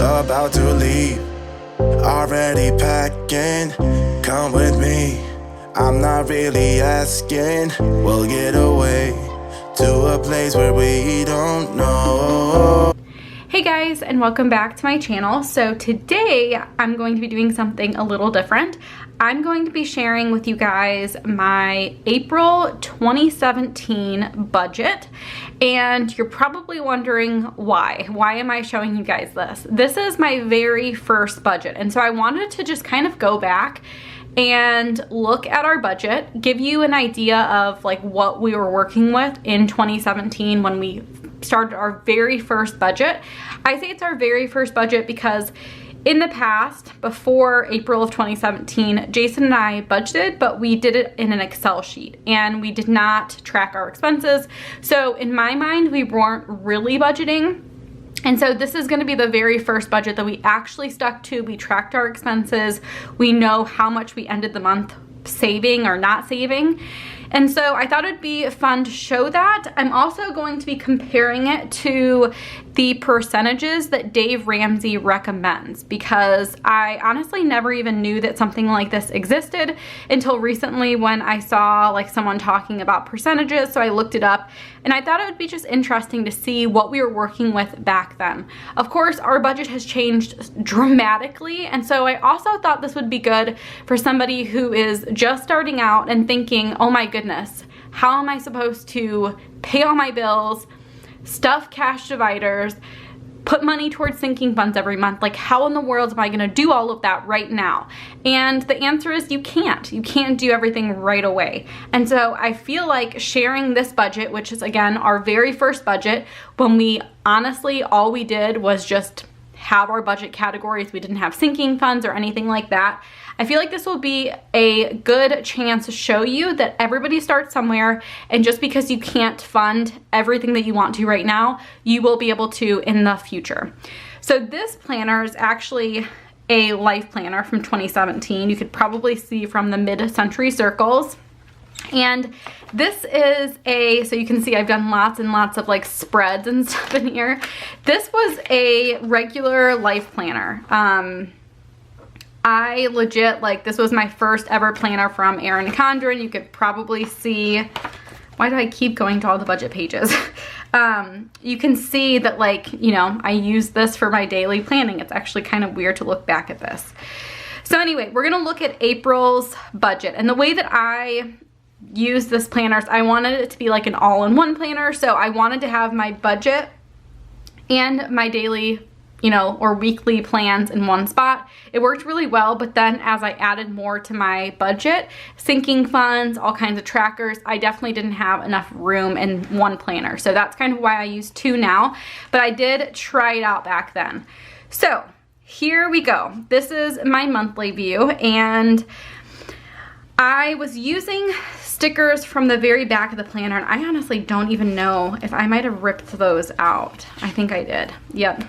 about to leave, already packing. Come with me, I'm not really asking. We'll get away to a place where we don't know. Hey guys, and welcome back to my channel. So today I'm going to be doing something a little different. I'm going to be sharing with you guys my April 2017 budget, and you're probably wondering why. Why am I showing you guys this? This is my very first budget, and so I wanted to just kind of go back and look at our budget, give you an idea of like what we were working with in 2017 when we started our very first budget. I say it's our very first budget because in the past, before April of 2017, Jason and I budgeted, but we did it in an Excel sheet and we did not track our expenses. So in my mind, we weren't really budgeting. And so this is going to be the very first budget that we actually stuck to. We tracked our expenses. We know how much we ended the month saving or not saving. And so I thought it'd be fun to show that. I'm also going to be comparing it to the percentages that Dave Ramsey recommends, because I honestly never even knew that something like this existed until recently when I saw like someone talking about percentages. So I looked it up and I thought it would be just interesting to see what we were working with back then. Of course, our budget has changed dramatically. And so I also thought this would be good for somebody who is just starting out and thinking, oh my goodness, how am I supposed to pay all my bills, stuff cash dividers, put money towards sinking funds every month? Like, how in the world am I going to do all of that right now? And the answer is you can't. You can't do everything right away. And so I feel like sharing this budget, which is again our very first budget, when we honestly all we did was just have our budget categories. We didn't have sinking funds or anything like that. I feel like this will be a good chance to show you that everybody starts somewhere, and just because you can't fund everything that you want to right now, you will be able to in the future. So this planner is actually a life planner from 2017. You could probably see from the mid-century circles. And this is so you can see I've done lots and lots of like spreads and stuff in here. This was a regular life planner. I legit, like, this was my first ever planner from Erin Condren. You could probably see, why do I keep going to all the budget pages? You can see that, like, you know, I use this for my daily planning. It's actually kind of weird to look back at this. So anyway, we're gonna look at April's budget. And the way that I use this planner is I wanted it to be like an all-in-one planner. So I wanted to have my budget and my daily, you know, or weekly plans in one spot. It worked really well, but then as I added more to my budget, sinking funds, all kinds of trackers, I definitely didn't have enough room in one planner. So that's kind of why I use two now, but I did try it out back then. So here we go. This is my monthly view, and I was using stickers from the very back of the planner, and I honestly don't even know if I might have ripped those out. I think I did. Yep.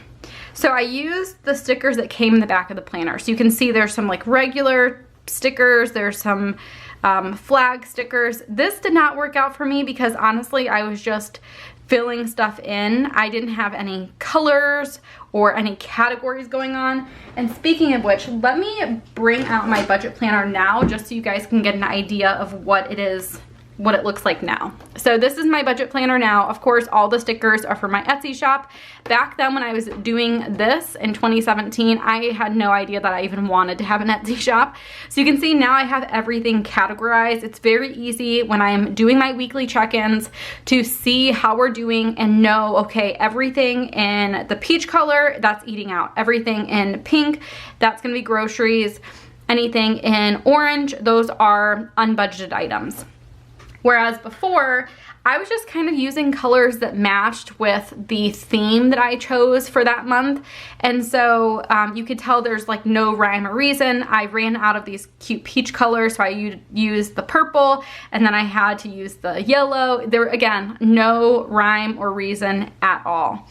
So I used the stickers that came in the back of the planner. So you can see there's some like regular stickers, there's some flag stickers. This did not work out for me because honestly I was just filling stuff in. I didn't have any colors or any categories going on. And speaking of which, let me bring out my budget planner now just so you guys can get an idea of what it is, what it looks like now. So this is my budget planner now. Of course, all the stickers are for my Etsy shop. Back then when I was doing this in 2017, I had no idea that I even wanted to have an Etsy shop. So you can see now I have everything categorized. It's very easy when I'm doing my weekly check-ins to see how we're doing and know, okay, everything in the peach color, that's eating out. Everything in pink, that's gonna be groceries. Anything in orange, those are unbudgeted items. Whereas before, I was just kind of using colors that matched with the theme that I chose for that month. And so you could tell there's like no rhyme or reason. I ran out of these cute peach colors, so I used the purple, and then I had to use the yellow. There, again, no rhyme or reason at all.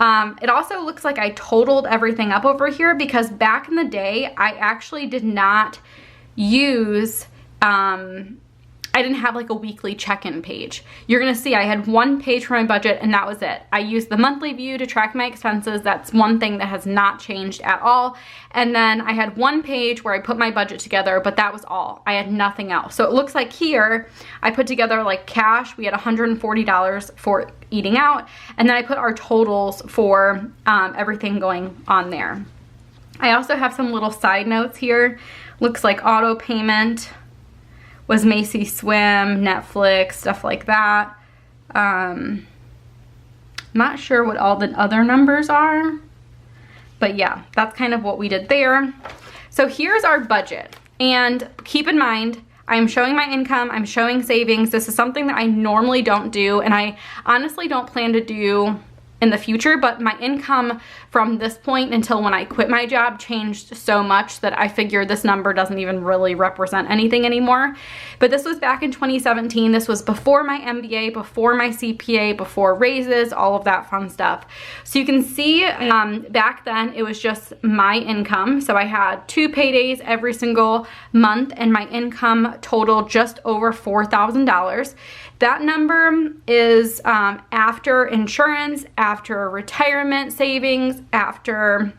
It also looks like I totaled everything up over here because back in the day, I actually did not use I didn't have like a weekly check-in page. You're gonna see I had one page for my budget and that was it. I used the monthly view to track my expenses. That's one thing that has not changed at all. And then I had one page where I put my budget together, but that was all. I had nothing else. So it looks like here, I put together like cash. We had $140 for eating out. And then I put our totals for everything going on there. I also have some little side notes here. Looks like auto payment was Macy Swim, Netflix, stuff like that. Not sure what all the other numbers are, but yeah, that's kind of what we did there. So here's our budget, and keep in mind, I'm showing my income, I'm showing savings. This is something that I normally don't do, and I honestly don't plan to do in the future, but my income from this point until when I quit my job changed so much that I figured this number doesn't even really represent anything anymore. But this was back in 2017. This was before my MBA, before my CPA, before raises, all of that fun stuff. So you can see back then it was just my income. So I had 2 paydays every single month and my income totaled just over $4,000. That number is after insurance, after retirement savings, after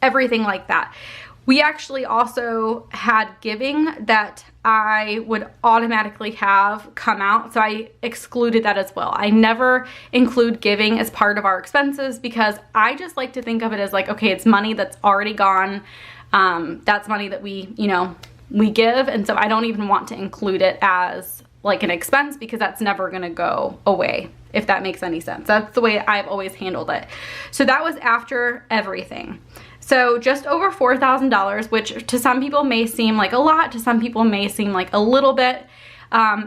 everything like that. We actually also had giving that I would automatically have come out, so I excluded that as well. I never include giving as part of our expenses because I just like to think of it as like, okay, it's money that's already gone. That's money that we give, and so I don't even want to include it as like an expense because that's never gonna go away, if that makes any sense. That's the way I've always handled it. So that was after everything. So just over $4,000, which to some people may seem like a lot, to some people may seem like a little bit.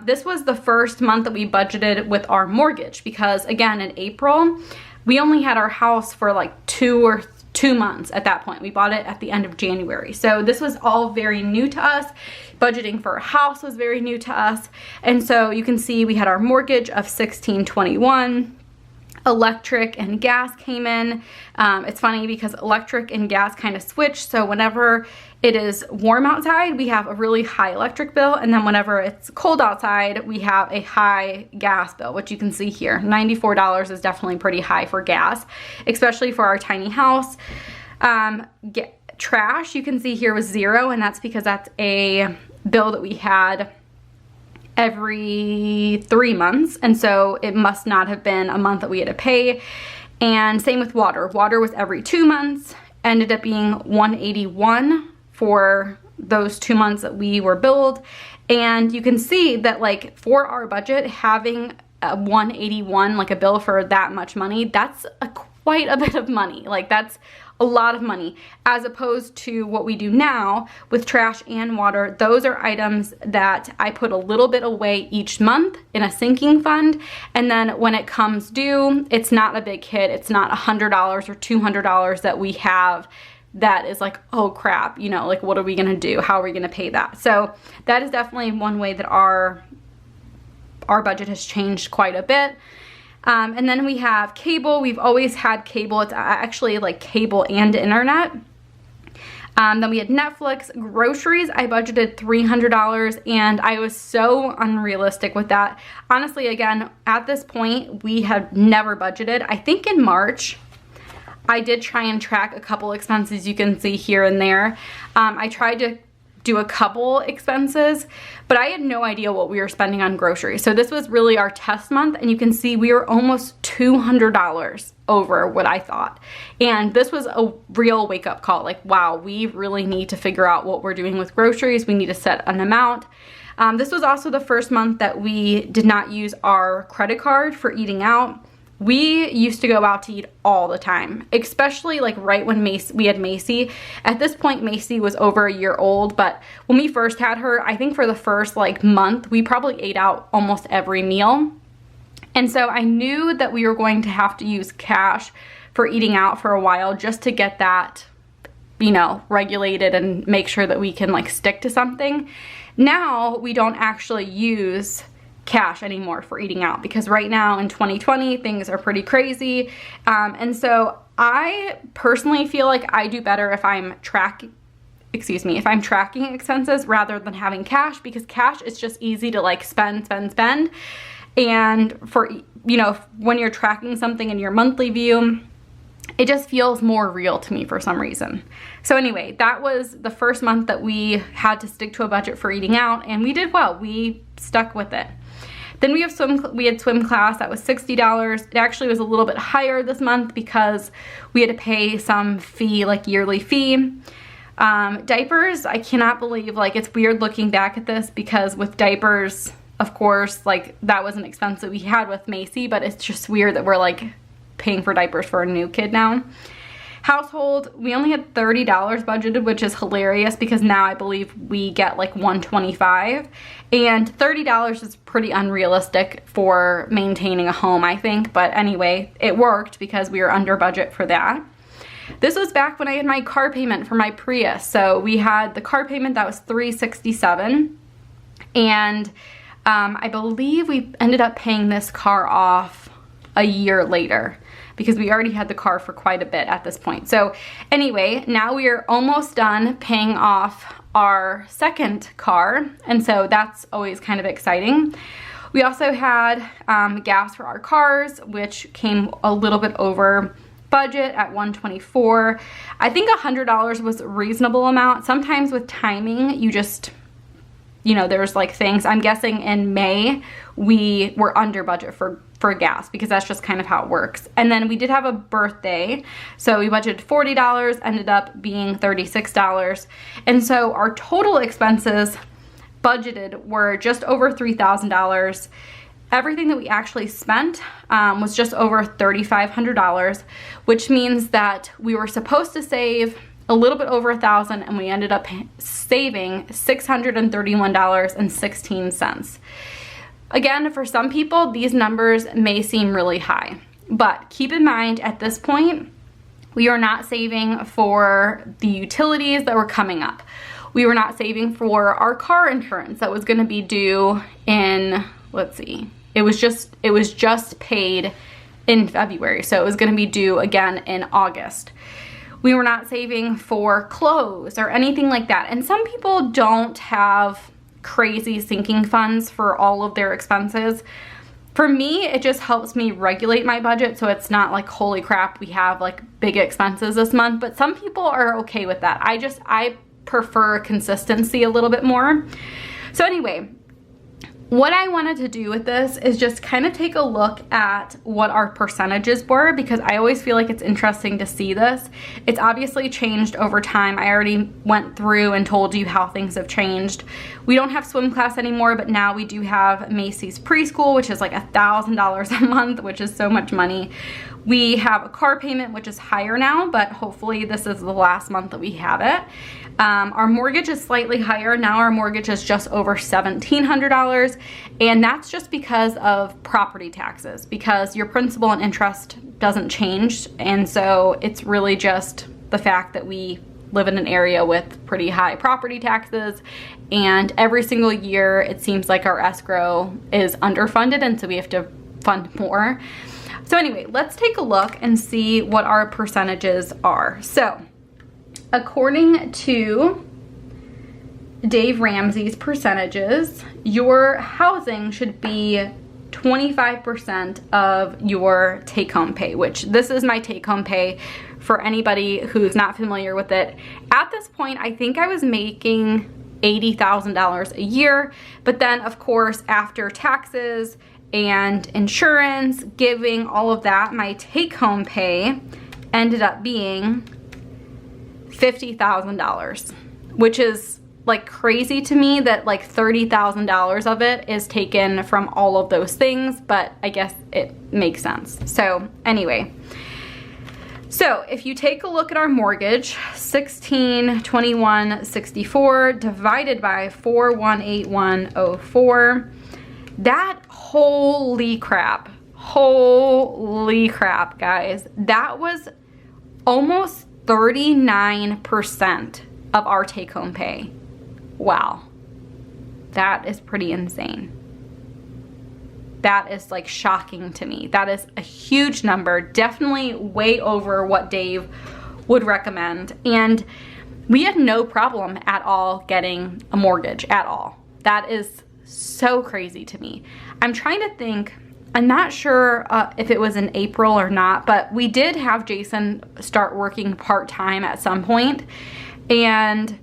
This was the first month that we budgeted with our mortgage because again, in April, we only had our house for like 2 months at that point. We bought it at the end of January. So this was all very new to us. Budgeting for a house was very new to us. And so you can see we had our mortgage of $1,621. Electric and gas came in. It's funny because electric and gas kind of switch. So whenever it is warm outside, we have a really high electric bill. And then whenever it's cold outside, we have a high gas bill, which you can see here. $94 is definitely pretty high for gas, especially for our tiny house. Trash, you can see here, was $0, and that's because that's a bill that we had every 3 months, and so it must not have been a month that we had to pay. And same with water. Water was every 2 months, ended up being $181 for those 2 months that we were billed. And you can see that like for our budget, having a $181, like a bill for that much money, that's quite a bit of money. Like that's a lot of money, as opposed to what we do now with trash and water. Those are items that I put a little bit away each month in a sinking fund, and then when it comes due, it's not a big hit. It's not $100 or $200 that we have that is like, oh crap, you know, like what are we gonna do? How are we gonna pay that? So that is definitely one way that our budget has changed quite a bit. And then we have cable. We've always had cable. It's actually like cable and internet. Then we had Netflix. Groceries, I budgeted $300, and I was so unrealistic with that. Honestly, again, at this point, we have never budgeted. I think in March, I did try and track a couple expenses you can see here and there. I tried to do a couple expenses, but I had no idea what we were spending on groceries. So this was really our test month, and you can see we were almost $200 over what I thought. And this was a real wake-up call. Like, wow, we really need to figure out what we're doing with groceries. We need to set an amount. This was also the first month that we did not use our credit card for eating out. We used to go out to eat all the time, especially like right when we had Macy. At this point, Macy was over a year old, but when we first had her, I think for the first like month, we probably ate out almost every meal. And so I knew that we were going to have to use cash for eating out for a while just to get that, you know, regulated and make sure that we can like stick to something. Now we don't actually use cash anymore for eating out because right now in 2020 things are pretty crazy, and so I personally feel like I do better if I'm excuse me, if I'm tracking expenses rather than having cash, because cash is just easy to like spend. And for, you know, when you're tracking something in your monthly view, it just feels more real to me for some reason. So anyway, that was the first month that we had to stick to a budget for eating out, and we did well. We stuck with it. Then we had swim class. That was $60. It actually was a little bit higher this month because we had to pay some fee, like yearly fee. Diapers, I cannot believe, like, it's weird looking back at this because with diapers, of course, like, that was an expense that we had with Macy, but it's just weird that we're like paying for diapers for a new kid now. Household, we only had $30 budgeted, which is hilarious because now I believe we get like $125, and $30 is pretty unrealistic for maintaining a home, I think. But anyway, it worked because we were under budget for that. This was back when I had my car payment for my Prius. So we had the car payment that was $367, and I believe we ended up paying this car off a year later because we already had the car for quite a bit at this point. So anyway, now we are almost done paying off our second car, and so that's always kind of exciting. We also had gas for our cars, which came a little bit over budget at $124. I think $100 was a reasonable amount. Sometimes with timing, you just, you know, there's like things. I'm guessing in May we were under budget for gas because that's just kind of how it works. And then we did have a birthday, so we budgeted $40, ended up being $36. And so our total expenses budgeted were just over $3,000. Everything that we actually spent was just over $3,500, which means that we were supposed to save a little bit over $1,000, and we ended up saving $631.16. Again, for some people, these numbers may seem really high, but keep in mind at this point, we are not saving for the utilities that were coming up. We were not saving for our car insurance that was going to be due in, let's see, it was just paid in February, so it was going to be due again in August. We were not saving for clothes or anything like that. And some people don't have crazy sinking funds for all of their expenses. For me, it just helps me regulate my budget so it's not like, holy crap, we have like big expenses this month. But some people are okay with that. I prefer consistency a little bit more. So anyway, what I wanted to do with this is just kind of take a look at what our percentages were, because I always feel like it's interesting to see this. It's obviously changed over time. I already went through and told you how things have changed. We don't have swim class anymore, but now we do have Macy's preschool, which is like $1,000 a month, which is so much money. We have a car payment, which is higher now, but hopefully this is the last month that we have it. Our mortgage is slightly higher. Now our mortgage is just over $1,700, and that's just because of property taxes, because your principal and interest doesn't change, and so it's really just the fact that we live in an area with pretty high property taxes, and every single year it seems like our escrow is underfunded, and so we have to fund more. So anyway, let's take a look and see what our percentages are. So according to Dave Ramsey's percentages, your housing should be 25% of your take-home pay, which this is my take-home pay for anybody who's not familiar with it. At this point, I think I was making $80,000 a year, but then of course after taxes and insurance, giving, all of that, my take-home pay ended up being $50,000, which is like crazy to me that like $30,000 of it is taken from all of those things, but I guess it makes sense. So anyway, so if you take a look at our mortgage, $1,621.64 divided by 4,181.04, that, holy crap, guys, that was almost 39% of our take-home pay. Wow, that is pretty insane. That is like shocking to me. That is a huge number, definitely way over what Dave would recommend. And we had no problem at all getting a mortgage at all. That is so crazy to me. I'm trying to think, I'm not sure if it was in April or not, but we did have Jason start working part-time at some point, and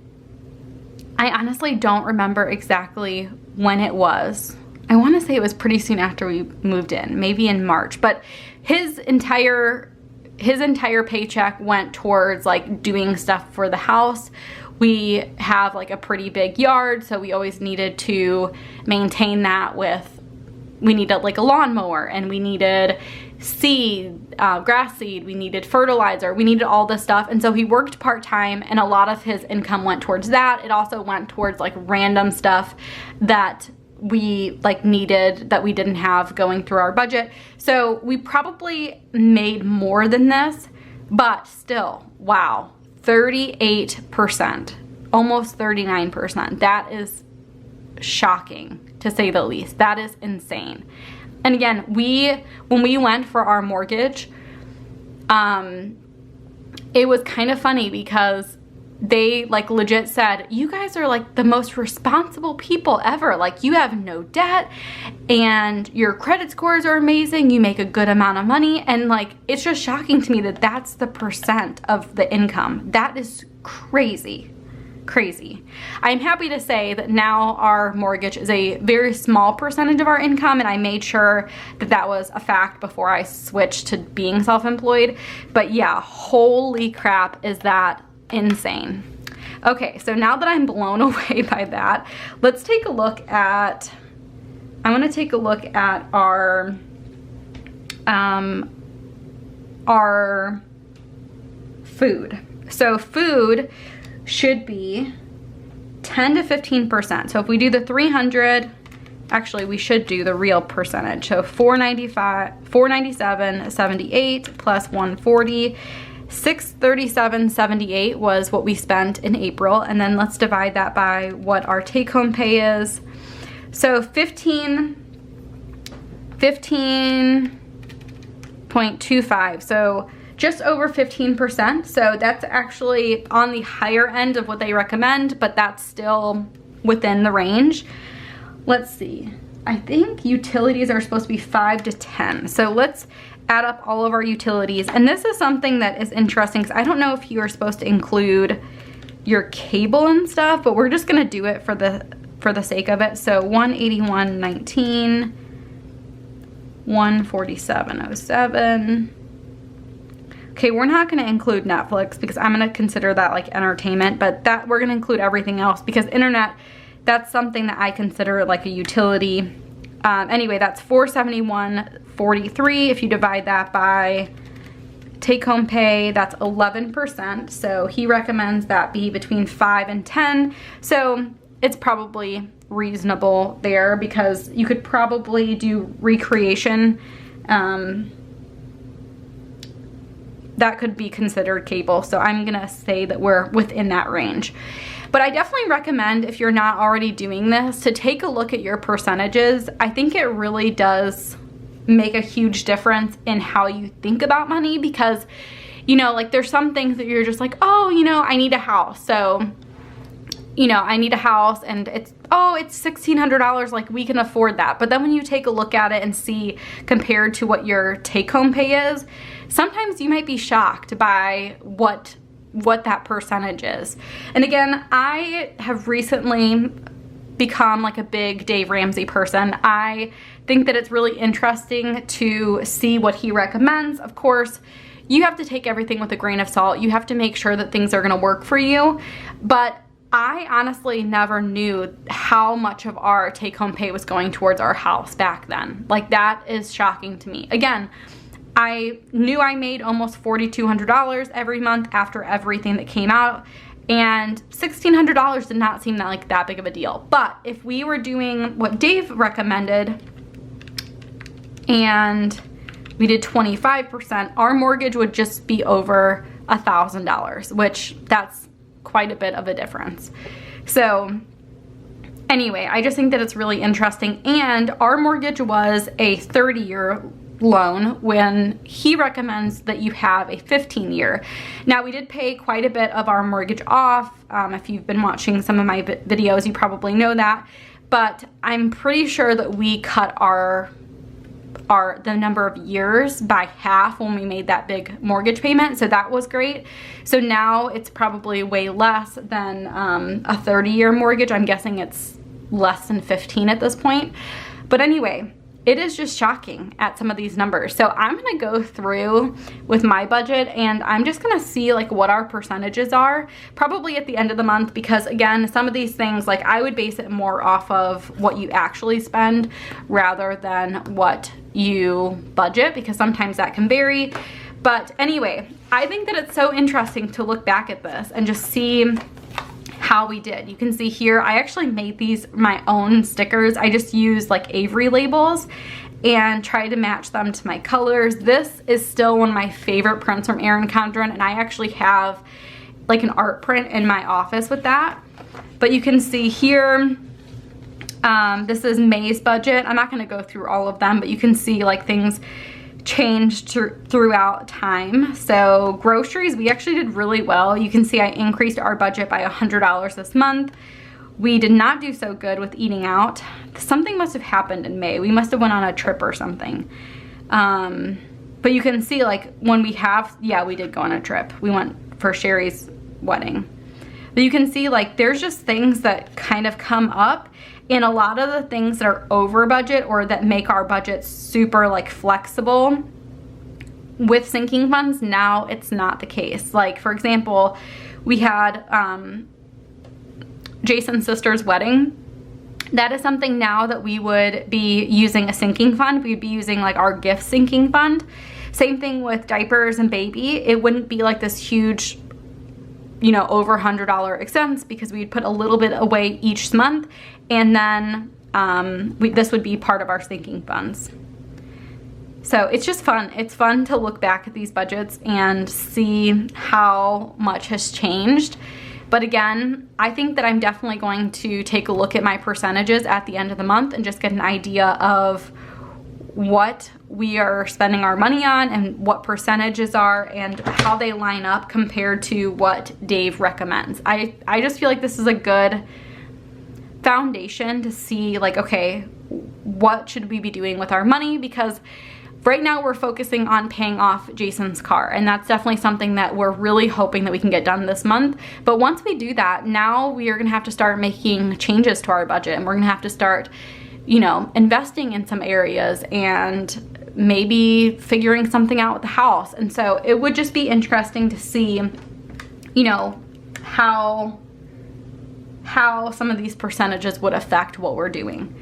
I honestly don't remember exactly when it was. I want to say it was pretty soon after we moved in, maybe in March, but his entire paycheck went towards like doing stuff for the house. We have like a pretty big yard, so we always needed to maintain that with, we needed like a lawnmower, and we needed seed, grass seed, we needed fertilizer, we needed all this stuff. And so he worked part-time, and a lot of his income went towards that. It also went towards like random stuff that we like needed that we didn't have going through our budget. So we probably made more than this, but still, wow, 38%, almost 39%. That is shocking, to say the least. That is insane. And again, when we went for our mortgage, it was kind of funny because they like legit said, you guys are like the most responsible people ever. Like, you have no debt and your credit scores are amazing. You make a good amount of money. And like, it's just shocking to me that that's the percent of the income. That is crazy. Crazy. I'm happy to say that now our mortgage is a very small percentage of our income, and I made sure that that was a fact before I switched to being self-employed. But yeah, holy crap, is that insane. Okay, so now that I'm blown away by that, let's take a look at, I want to take a look at our food. So food should be 10 to 15%. So if we do the 300, actually we should do the real percentage. So 497.78 plus 140, 637.78 was what we spent in April. And then let's divide that by what our take-home pay is. So 15.25. So just over 15%. So that's actually on the higher end of what they recommend, but that's still within the range. Let's see. I think utilities are supposed to be 5 to 10. So let's add up all of our utilities. And this is something that is interesting because I don't know if you are supposed to include your cable and stuff, but we're just gonna do it for the sake of it. So 181.19, 147.07. Okay, we're not gonna include Netflix because I'm gonna consider that like entertainment, but that we're gonna include everything else because internet, that's something that I consider like a utility. Anyway, that's 471.43. If you divide that by take-home pay, that's 11%. So he recommends that be between 5 and 10. So it's probably reasonable there because you could probably do recreation. That could be considered cable. So I'm gonna say that we're within that range. But I definitely recommend, if you're not already doing this, to take a look at your percentages. I think it really does make a huge difference in how you think about money because, you know, like there's some things that you're just like, oh, you know, I need a house. So, you know, I need a house and it's $1,600, like we can afford that. But then when you take a look at it and see compared to what your take-home pay is, sometimes you might be shocked by what that percentage is. And again, I have recently become like a big Dave Ramsey person. I think that it's really interesting to see what he recommends. Of course, you have to take everything with a grain of salt. You have to make sure that things are gonna work for you. But I honestly never knew how much of our take-home pay was going towards our house back then. Like, that is shocking to me. Again, I knew I made almost $4,200 every month after everything that came out, and $1,600 did not seem like that big of a deal. But if we were doing what Dave recommended and we did 25%, our mortgage would just be over $1,000, which that's quite a bit of a difference. So anyway, I just think that it's really interesting. And our mortgage was a 30-year loan when he recommends that you have a 15-year. Now, we did pay quite a bit of our mortgage off. If you've been watching some of my videos, you probably know that. But I'm pretty sure that we cut the number of years by half when we made that big mortgage payment, so that was great. So now it's probably way less than a 30-year mortgage. I'm guessing it's less than 15 at this point. But anyway, it is just shocking at some of these numbers. So I'm gonna go through with my budget and I'm just gonna see like what our percentages are probably at the end of the month, because again, some of these things, like I would base it more off of what you actually spend rather than what you budget, because sometimes that can vary. But anyway, I think that it's so interesting to look back at this and just see how we did. You can see here, I actually made these my own stickers. I just used like Avery labels and tried to match them to my colors. This is still one of my favorite prints from Erin Condren, and I actually have like an art print in my office with that. But you can see here, this is May's budget. I'm not gonna go through all of them, but you can see like things changed throughout time. So groceries, we actually did really well. You can see I increased our budget by $100 this month. We did not do so good with eating out. Something must have happened in May. We must have went on a trip or something. But you can see like when we have, yeah, we did go on a trip. We went for Sherry's wedding. But you can see like there's just things that kind of come up, and a lot of the things that are over budget or that make our budget super like flexible with sinking funds, now it's not the case. Like for example, we had Jason's sister's wedding. That is something now that we would be using a sinking fund. We'd be using like our gift sinking fund. Same thing with diapers and baby. It wouldn't be like this huge, you know, over $100 expense, because we'd put a little bit away each month, and then this would be part of our sinking funds. So it's just fun. It's fun to look back at these budgets and see how much has changed. But again, I think that I'm definitely going to take a look at my percentages at the end of the month and just get an idea of what we are spending our money on and what percentages are and how they line up compared to what Dave recommends. I just feel like this is a good foundation to see like, okay, what should we be doing with our money? Because right now we're focusing on paying off Jason's car, and that's definitely something that we're really hoping that we can get done this month. But once we do that, now we are gonna have to start making changes to our budget, and we're gonna have to start, you know, investing in some areas and maybe figuring something out with the house. And so it would just be interesting to see, you know, how some of these percentages would affect what we're doing.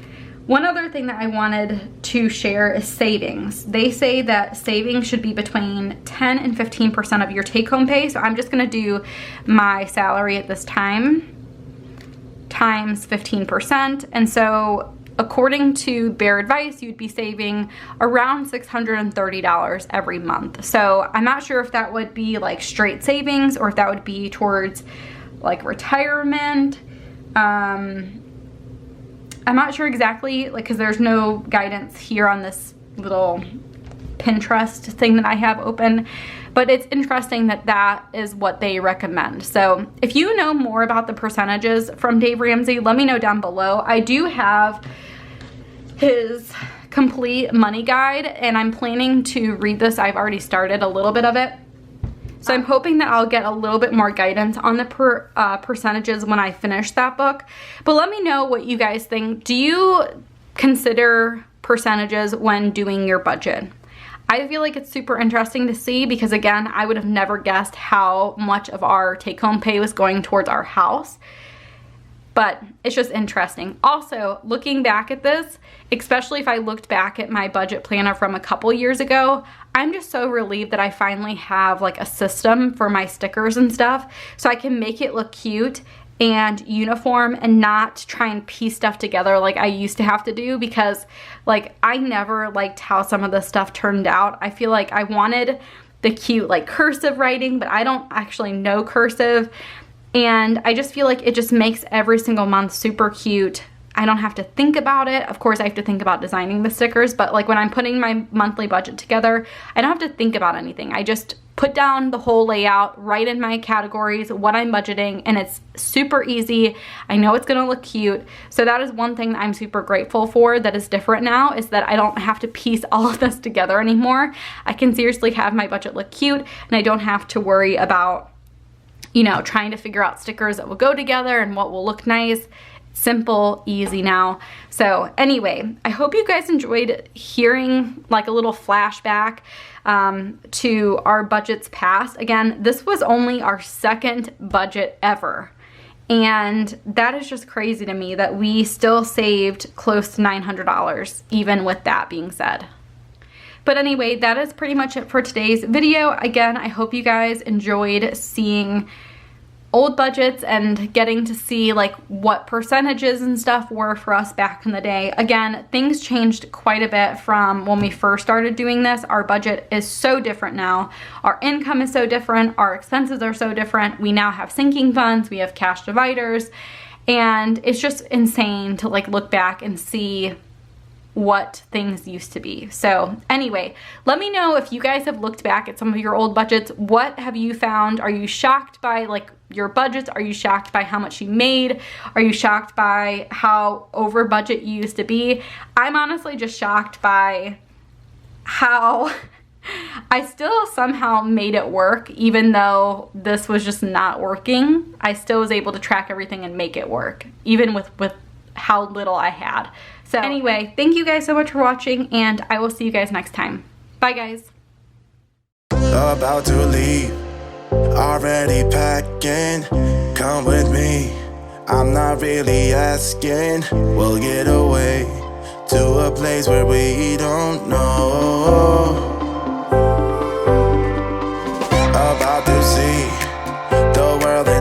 One other thing that I wanted to share is savings. They say that savings should be between 10 and 15% of your take-home pay. So I'm just gonna do my salary at this time times 15%. And so according to Bear Advice, you'd be saving around $630 every month. So I'm not sure if that would be like straight savings or if that would be towards like retirement. I'm not sure exactly, like, because there's no guidance here on this little Pinterest thing that I have open, but it's interesting that that is what they recommend. So if you know more about the percentages from Dave Ramsey, let me know down below. I do have his complete money guide, and I'm planning to read this. I've already started a little bit of it. So I'm hoping that I'll get a little bit more guidance on the percentages when I finish that book. But let me know what you guys think. Do you consider percentages when doing your budget? I feel like it's super interesting to see, because again, I would have never guessed how much of our take-home pay was going towards our house. But it's just interesting. Also, looking back at this, especially if I looked back at my budget planner from a couple years ago, I'm just so relieved that I finally have like a system for my stickers and stuff, so I can make it look cute and uniform and not try and piece stuff together like I used to have to do, because like I never liked how some of the stuff turned out. I feel like I wanted the cute like cursive writing, but I don't actually know cursive. And I just feel like it just makes every single month super cute I don't have to think about it. Of course, I have to think about designing the stickers, but like when I'm putting my monthly budget together, I don't have to think about anything. I just put down the whole layout, write in my categories, what I'm budgeting, and it's super easy. I know it's gonna look cute. So that is one thing that I'm super grateful for that is different now, is that I don't have to piece all of this together anymore. I can seriously have my budget look cute, and I don't have to worry about, you know, trying to figure out stickers that will go together and what will look nice. Simple, easy now. So anyway, I hope you guys enjoyed hearing like a little flashback to our budgets past. Again, this was only our second budget ever. And that is just crazy to me that we still saved close to $900, even with that being said. But anyway, that is pretty much it for today's video. Again, I hope you guys enjoyed seeing old budgets and getting to see like what percentages and stuff were for us back in the day. Again, things changed quite a bit from when we first started doing this. Our budget is so different now. Our income is so different. Our expenses are so different. We now have sinking funds. We have cash dividers. And it's just insane to like look back and see what things used to be. So anyway, let me know if you guys have looked back at some of your old budgets. What have you found? Are you shocked by like your budgets? Are you shocked by how much you made? Are you shocked by how over budget you used to be? I'm honestly just shocked by how I still somehow made it work, even though this was just not working. I still was able to track everything and make it work, even with how little I had. So anyway, thank you guys so much for watching, and I will see you guys next time. Bye guys. About to leave, already packing. Come with me, I'm not really asking. We'll get away to a place where we don't know.